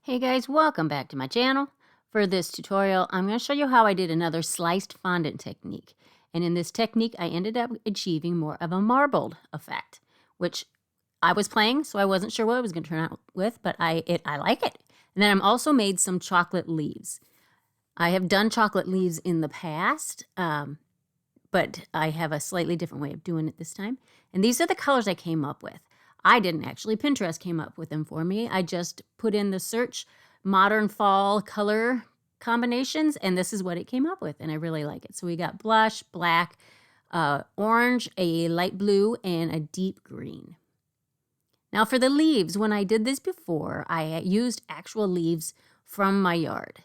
Hey guys, welcome back to my channel. For this tutorial, I'm going to show you how I did another sliced fondant technique. And in this technique, I ended up achieving more of a marbled effect, which I was playing, so I wasn't sure what it was going to turn out with, but I like it. And then I'm also made some chocolate leaves. I have done chocolate leaves in the past, but I have a slightly different way of doing it this time. And these are the colors I came up with. I didn't actually. Pinterest came up with them for me. I just put in the search modern fall color combinations, and this is what it came up with, and I really like it. So we got blush, black, orange, a light blue, and a deep green. Now for the leaves, when I did this before, I used actual leaves from my yard.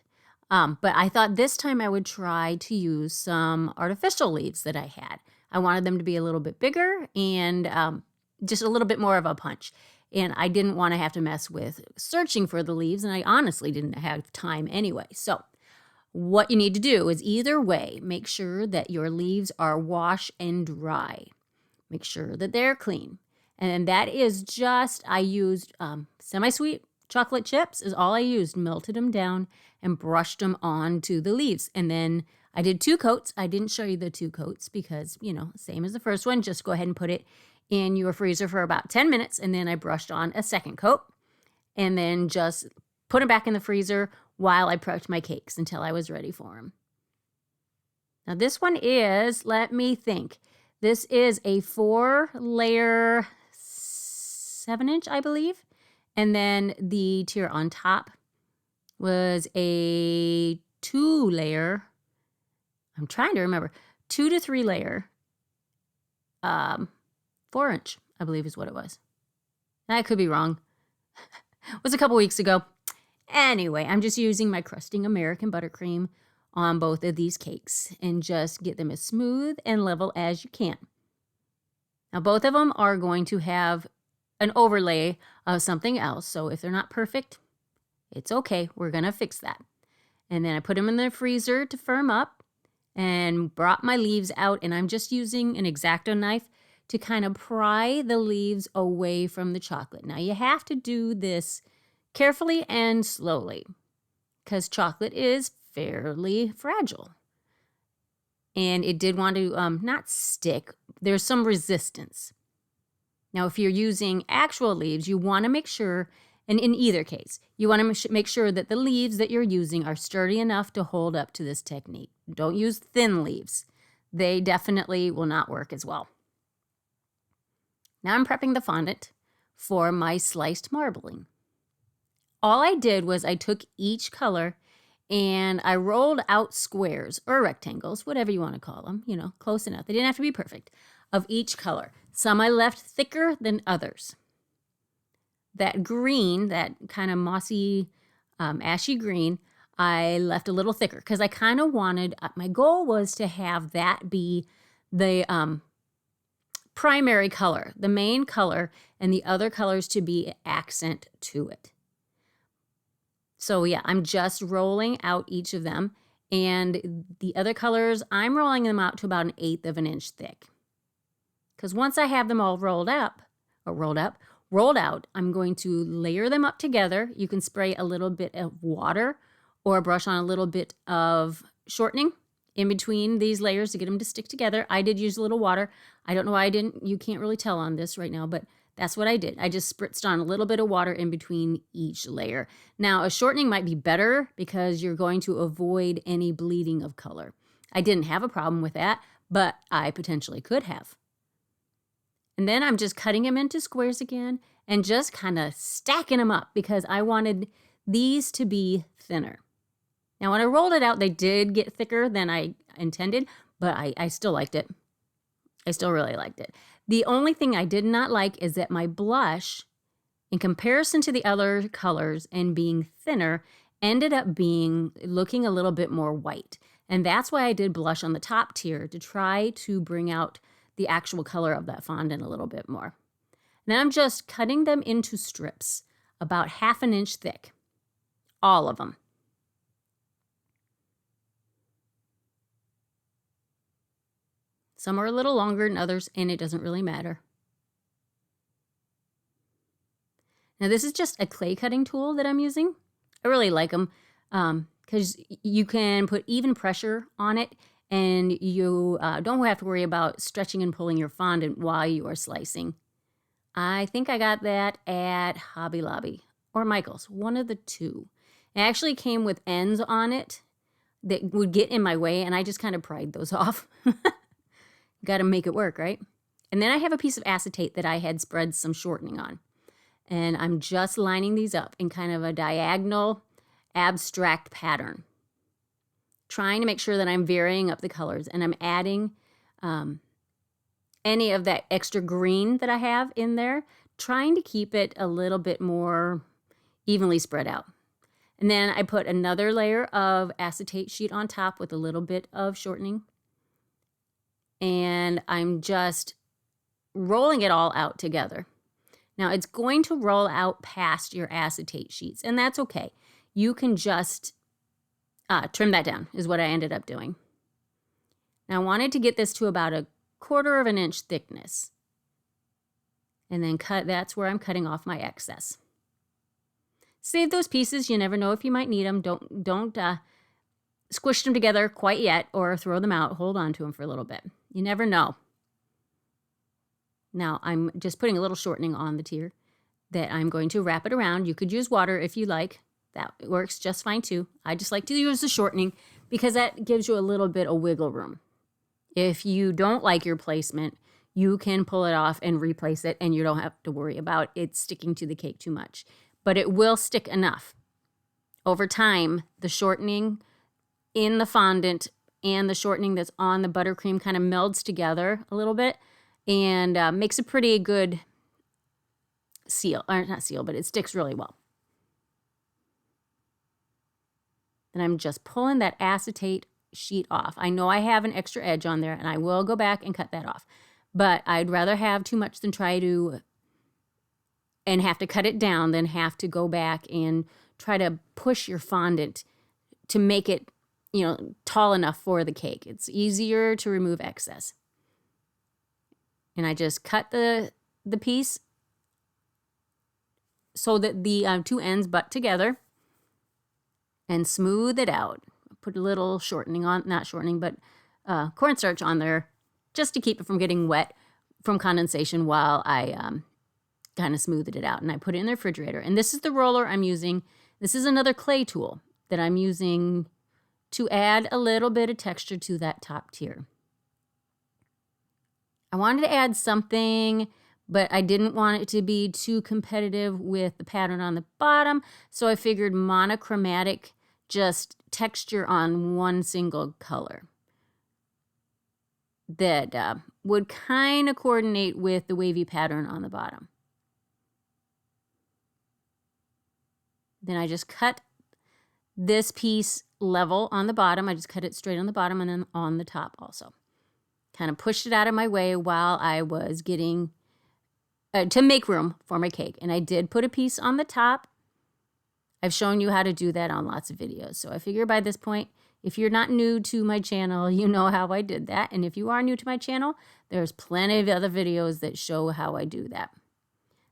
But I thought this time I would try to use some artificial leaves that I had. I wanted them to be a little bit bigger and just a little bit more of a punch. And I didn't want to have to mess with searching for the leaves, and I honestly didn't have time anyway. So what you need to do is either way, make sure that your leaves are wash and dry. Make sure that they're clean. And that is just, I used semi-sweet chocolate chips is all I used, melted them down and brushed them onto the leaves. And then I did 2 coats. I didn't show you the 2 coats because, same as the first one, just go ahead and put it in your freezer for about 10 minutes. And then I brushed on a second coat and then just put them back in the freezer while I prepped my cakes until I was ready for them. Now this one is, let me think, this is a 4-layer 7-inch, I believe. And then the tier on top was a 2-layer, I'm trying to remember, 2 to 3 layer 4-inch, I believe is what it was. I could be wrong. It was a couple weeks ago. Anyway, I'm just using my crusting American buttercream on both of these cakes and just get them as smooth and level as you can. Now both of them are going to have an overlay of something else, so if they're not perfect, it's okay. We're going to fix that. And then I put them in the freezer to firm up and brought my leaves out, and I'm just using an X-Acto knife to kind of pry the leaves away from the chocolate. Now you have to do this carefully and slowly because chocolate is fairly fragile. And it did want to not stick. There's some resistance. Now, if you're using actual leaves, you want to make sure, and in either case, you want to make sure that the leaves that you're using are sturdy enough to hold up to this technique. Don't use thin leaves. They definitely will not work as well. Now I'm prepping the fondant for my sliced marbling. All I did was I took each color and I rolled out squares or rectangles, whatever you want to call them, close enough. They didn't have to be perfect, of each color. Some I left thicker than others. That green, that kind of mossy, ashy green, I left a little thicker because I kind of wanted, my goal was to have that be the primary color, the main color, and the other colors to be accent to it. So yeah, I'm just rolling out each of them, and the other colors, I'm rolling them out to about 1/8 of an inch thick. Because once I have them all rolled out, I'm going to layer them up together. You can spray a little bit of water or brush on a little bit of shortening in between these layers to get them to stick together. I did use a little water. I don't know why I didn't. You can't really tell on this right now, but that's what I did. I just spritzed on a little bit of water in between each layer. Now, a shortening might be better because you're going to avoid any bleeding of color. I didn't have a problem with that, but I potentially could have. And then I'm just cutting them into squares again and just kind of stacking them up because I wanted these to be thinner. Now, when I rolled it out, they did get thicker than I intended, but I still liked it. I still really liked it. The only thing I did not like is that my blush, in comparison to the other colors and being thinner, ended up looking a little bit more white. And that's why I did blush on the top tier to try to bring out the actual color of that fondant a little bit more. Now I'm just cutting them into strips, about 1/2 inch thick, all of them. Some are a little longer than others, and it doesn't really matter. Now this is just a clay cutting tool that I'm using. I really like them because you can put even pressure on it, and you don't have to worry about stretching and pulling your fondant while you are slicing. I think I got that at Hobby Lobby or Michael's, one of the two. It actually came with ends on it that would get in my way, and I just kind of pried those off. Got to make it work, right? And then I have a piece of acetate that I had spread some shortening on. And I'm just lining these up in kind of a diagonal, abstract pattern, trying to make sure that I'm varying up the colors, and I'm adding any of that extra green that I have in there, trying to keep it a little bit more evenly spread out. And then I put another layer of acetate sheet on top with a little bit of shortening. And I'm just rolling it all out together. Now, it's going to roll out past your acetate sheets, and that's okay. You can just trim that down, is what I ended up doing. Now, I wanted to get this to about 1/4 of an inch thickness. And then that's where I'm cutting off my excess. Save those pieces. You never know if you might need them. Don't squish them together quite yet or throw them out. Hold on to them for a little bit. You never know. Now, I'm just putting a little shortening on the tier that I'm going to wrap it around. You could use water if you like. That works just fine too. I just like to use the shortening because that gives you a little bit of wiggle room. If you don't like your placement, you can pull it off and replace it, and you don't have to worry about it sticking to the cake too much. But it will stick enough. Over time, the shortening in the fondant and the shortening that's on the buttercream kind of melds together a little bit and makes a pretty good seal. Or not seal, but it sticks really well. Then I'm just pulling that acetate sheet off. I know I have an extra edge on there, and I will go back and cut that off. But I'd rather have too much than try to and have to cut it down than have to go back and try to push your fondant to make it, tall enough for the cake. It's easier to remove excess. And I just cut the piece so that the two ends butt together and smooth it out. Put a little shortening on, not shortening, but cornstarch on there just to keep it from getting wet from condensation while I kind of smoothed it out. And I put it in the refrigerator. And this is the roller I'm using. This is another clay tool that I'm using to add a little bit of texture to that top tier. I wanted to add something, but I didn't want it to be too competitive with the pattern on the bottom. So I figured monochromatic, just texture on one single color that would kind of coordinate with the wavy pattern on the bottom. Then I just cut this piece level on the bottom. I just cut it straight on the bottom and then on the top also. Kind of pushed it out of my way while I was getting to make room for my cake. And I did put a piece on the top. I've shown you how to do that on lots of videos. So I figure by this point, if you're not new to my channel, you know how I did that. And if you are new to my channel, there's plenty of other videos that show how I do that.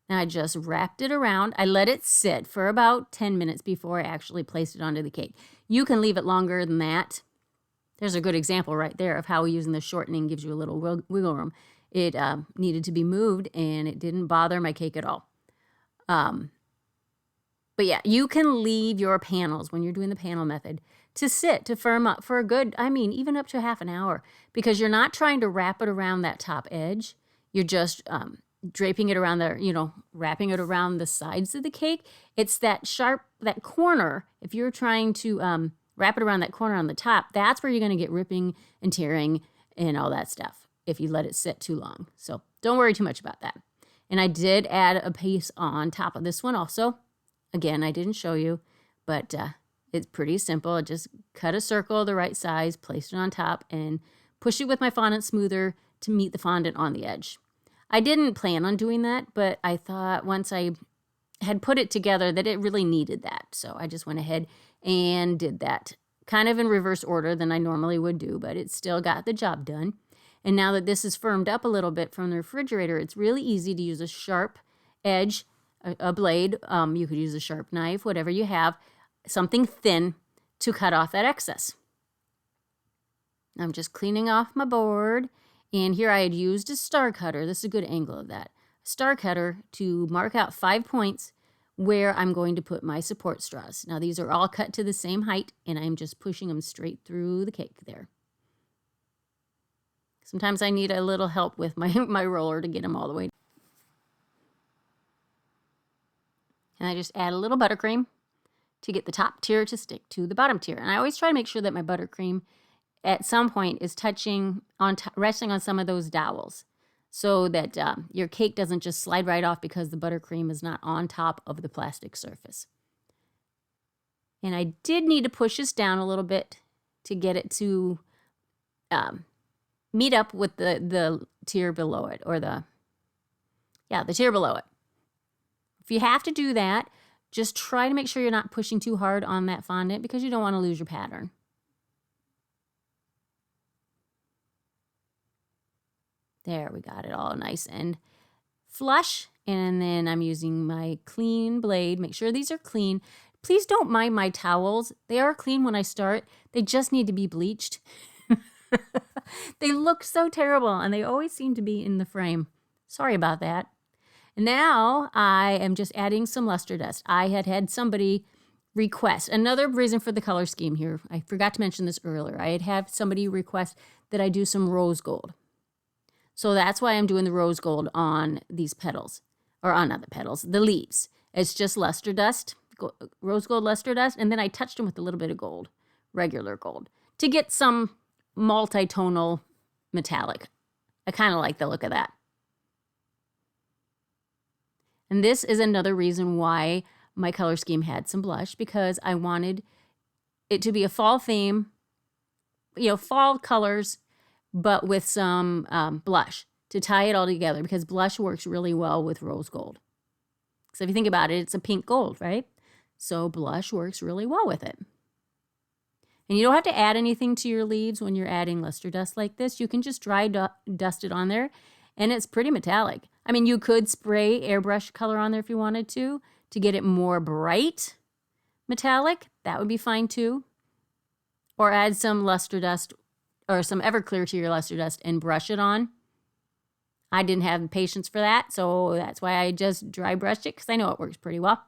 Now I just wrapped it around. I let it sit for about 10 minutes before I actually placed it onto the cake. You can leave it longer than that. There's a good example right there of how using the shortening gives you a little wiggle room. It needed to be moved, and it didn't bother my cake at all. But yeah, you can leave your panels when you're doing the panel method to sit, to firm up for a good, even up to half an hour, because you're not trying to wrap it around that top edge. You're just draping it around the, wrapping it around the sides of the cake. It's that corner. If you're trying to wrap it around that corner on the top, that's where you're going to get ripping and tearing and all that stuff if you let it sit too long. So don't worry too much about that. And I did add a piece on top of this one also. Again, I didn't show you, but it's pretty simple. I just cut a circle the right size, place it on top, and push it with my fondant smoother to meet the fondant on the edge. I didn't plan on doing that, but I thought once I had put it together that it really needed that. So I just went ahead and did that, kind of in reverse order than I normally would do, but it still got the job done. And now that this is firmed up a little bit from the refrigerator, it's really easy to use a sharp edge, a blade. You could use a sharp knife, whatever you have. something thin to cut off that excess. I'm just cleaning off my board, and here I had used a star cutter. This is a good angle of that. Star cutter to mark out 5 points where I'm going to put my support straws. Now these are all cut to the same height, and I'm just pushing them straight through the cake there. Sometimes I need a little help with my roller to get them all the way. And I just add a little buttercream to get the top tier to stick to the bottom tier. And I always try to make sure that my buttercream at some point is touching on, resting on some of those dowels, so that your cake doesn't just slide right off because the buttercream is not on top of the plastic surface. And I did need to push this down a little bit to get it to meet up with the tier below it, or the tier below it. If you have to do that, just try to make sure you're not pushing too hard on that fondant, because you don't want to lose your pattern. There, we got it all nice and flush. And then I'm using my clean blade. Make sure these are clean. Please don't mind my towels. They are clean when I start. They just need to be bleached. They look so terrible, and they always seem to be in the frame. Sorry about that. Now I am just adding some luster dust. I had somebody request. Another reason for the color scheme here, I forgot to mention this earlier. I had somebody request that I do some rose gold. So that's why I'm doing the rose gold on these petals, or on not the petals, the leaves. It's just luster dust, rose gold luster dust, and then I touched them with a little bit of gold, regular gold, to get some multi-tonal metallic. I kind of like the look of that. And this is another reason why my color scheme had some blush, because I wanted it to be a fall theme, fall colors, but with some blush to tie it all together, because blush works really well with rose gold. So if you think about it, it's a pink gold, right? So blush works really well with it. And you don't have to add anything to your leaves when you're adding luster dust like this. You can just dry dust it on there, and it's pretty metallic. I mean, you could spray airbrush color on there if you wanted to get it more bright metallic. That would be fine too. Or add some luster dust or some Everclear to your luster dust and brush it on. I didn't have patience for that, so that's why I just dry brushed it, because I know it works pretty well.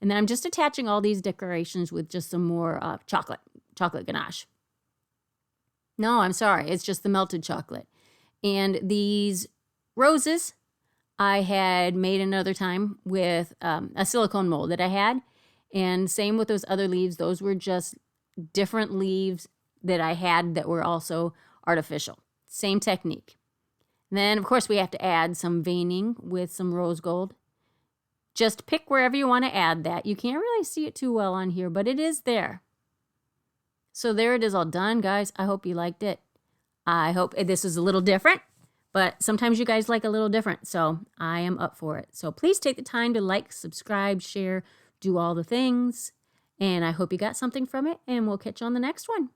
And then I'm just attaching all these decorations with just some more chocolate ganache. No, I'm sorry, it's just the melted chocolate. And these roses I had made another time with a silicone mold that I had. And same with those other leaves. Those were just different leaves that I had that were also artificial. Same technique. And then, of course, we have to add some veining with some rose gold. Just pick wherever you want to add that. You can't really see it too well on here, but it is there. So there it is, all done, guys. I hope you liked it. I hope this is a little different, but sometimes you guys like a little different, so I am up for it. So please take the time to like, subscribe, share, do all the things, and I hope you got something from it, and we'll catch you on the next one.